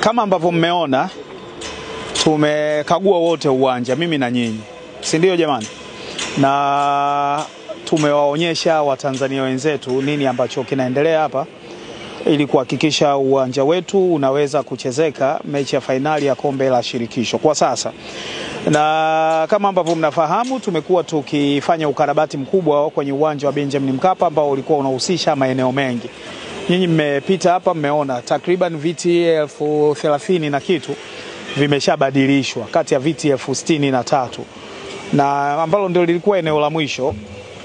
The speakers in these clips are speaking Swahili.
Kama ambavyo mmeona, tumekagua wote uwanja, mimi na nyinyi, si ndio jamani? Na tumewaonyesha Watanzania wenzetu nini ambacho kinaendelea hapa ili kuhakikisha uwanja wetu unaweza kuchezeka mechi ya fainali ya kombe la shirikisho kwa sasa. Na kama ambavyo mnafahamu, tumekuwa tukifanya ukarabati mkubwa kwenye uwanja wa Benjamin Mkapa ambao ulikuwa unahusisha maeneo mengi. Nyinyi mmepita hapa, mmeona takriban viti 30,000 na kitu vimeshabadilishwa kati ya viti 63,000, na ambalo ndio lilikuwa eneo la mwisho.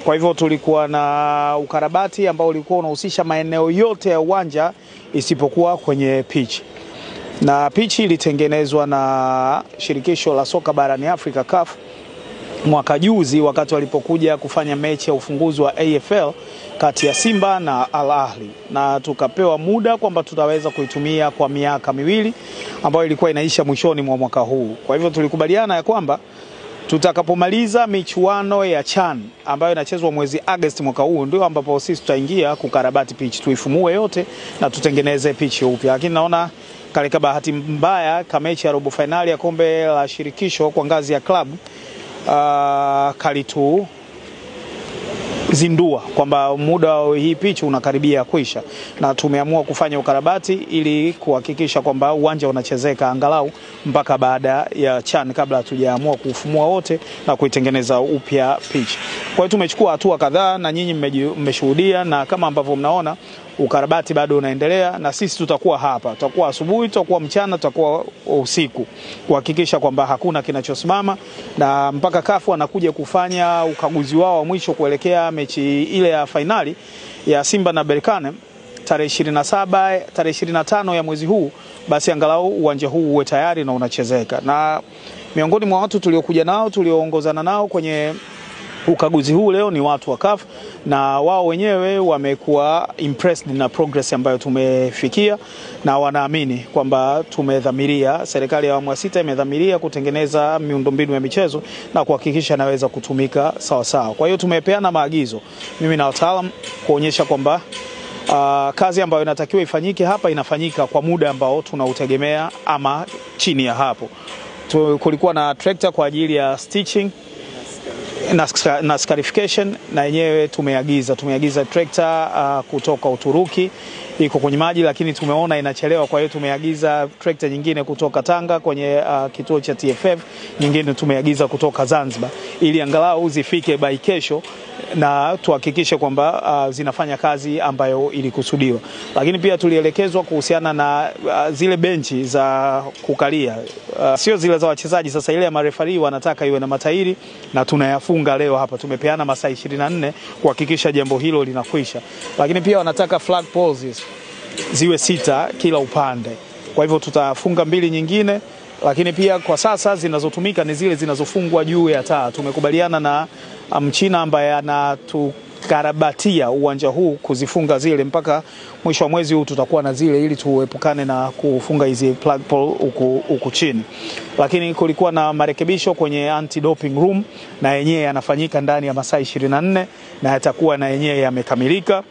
Kwa hivyo tulikuwa na ukarabati ambao ulikuwa unahusisha maeneo yote ya uwanja isipokuwa kwenye pitch. Na pitch ilitengenezwa na shirikisho la soka barani Afrika CAF mwaka juzi wakati walipokuja kufanya mechi ya ufunguzi wa AFL kati ya Simba na Al Ahly, na tukapewa muda kwamba tutaweza kuitumia kwa miaka 2 ambayo ilikuwa inaisha mwishoni mwa mwaka huu. Kwa hivyo tulikubaliana ya kwamba tutakapomaliza michuano ya CHAN ambayo inachezwa mwezi Agosti mwaka huu, ndio ambapo sisi tutaingia kukarabati pitch, tuifumue yote na tutengeneze pitch upya. Lakini naona kalika bahati mbaya kama mechi ya robo finali ya kombe la shirikisho kwa ngazi ya club kalitu zindua kwamba muda wa hii pitch unakaribia kuisha, na tumeamua kufanya ukarabati ili kuhakikisha kwamba uwanja unachezeka angalau mpaka baada ya CHAN, kabla hatujaamua kufumua wote na kuitengeneza upya pitch. Kwa hiyo tumechukua hatua kadhaa na nyinyi mmeshuhudia, na kama ambavyo mnaona ukarabati bado unaendelea, na sisi tutakuwa hapa, tutakuwa asubuhi, tutakuwa mchana, tutakuwa usiku kuhakikisha kwamba hakuna kinachosimama, na mpaka CAF anakuja kufanya ukaguzi wao wa mwisho kuelekea mechi ile ya finali ya Simba na Berkane tarehe 27, tarehe 25 ya mwezi huu, basi angalau uwanja huu uwe tayari na unachezeka. Na miongoni mwa watu tuliokuja nao, tulioongozana nao kwenye ukaguzi huu leo ni watu wa CAF, na wao wenyewe wamekuwa impressed na progress ambayo tumefikia, na wanaamini kwamba tumedhamiria, serikali ya awamu ya 6 imedhamiria kutengeneza miundombinu ya michezo na kuhakikisha inaweza kutumika sawa sawa. Kwa hiyo tumepeana maagizo mimi na wataalamu kuonyesha kwamba kazi ambayo inatakiwa ifanyike hapa inafanyika kwa muda ambao tunautegemea ama chini ya hapo. Kulikuwa na tractor kwa ajili ya stitching na scarification, na yenyewe tumeagiza tractor kutoka Uturuki, iko kwenye maji lakini tumeona inachelewa, kwa hiyo tumeagiza tractor nyingine kutoka Tanga kwenye kituo cha TFF, nyingine tumeagiza kutoka Zanzibar ili angalau zifike by kesho na tuhakikishe kwamba zinafanya kazi ambayo ilikusudiwa. Lakini pia tulielekezwa kuhusiana na zile benchi za kukalia, sio zile za wachezaji. Sasa ile ya marefari wanataka iwe na matairi, na tunayafunga leo hapa. Tumepeana masaa 24 kuhakikisha jambo hilo linakwisha. Lakini pia wanataka flag poles ziwe 6 kila upande, kwa hivyo tutafunga 2 nyingine. Lakini pia kwa sasa zinazotumika ni zile zinazofungwa juu ya taa. Tumekubaliana na Mchina ambaye anatukarabatia uwanja huu kuzifunga zile mpaka mwisho wa mwezi huu, tutakuwa na zile ili tuepukane na kufunga hizi plug pole huku chini. Lakini kulikuwa na marekebisho kwenye anti doping room, na yenyewe yanafanyika ndani ya masaa 24 na yatakuwa na yenyewe yamekamilika.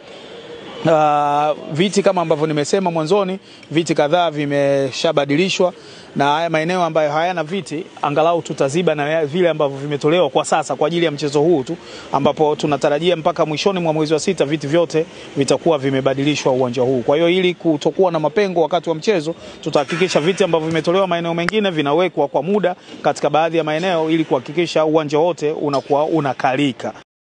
Viti kama ambavyo nimesema mwanzoni, viti kadhaa vimeshabadilishwa, na haya maeneo ambayo hayana viti angalau tutaziba na vile ambavyo vimetolewa kwa sasa kwa ajili ya mchezo huu tu, ambapo tunatarajia mpaka mwishoni mwa mwezi wa 6 viti vyote vitakuwa vimebadilishwa uwanja huu. Kwa hiyo ili kutokuwa na mapengo wakati wa mchezo, tutahakikisha viti ambavyo vimetolewa maeneo mengine vinawekwa kwa muda katika baadhi ya maeneo ili kuhakikisha uwanja wote unakuwa unakalika.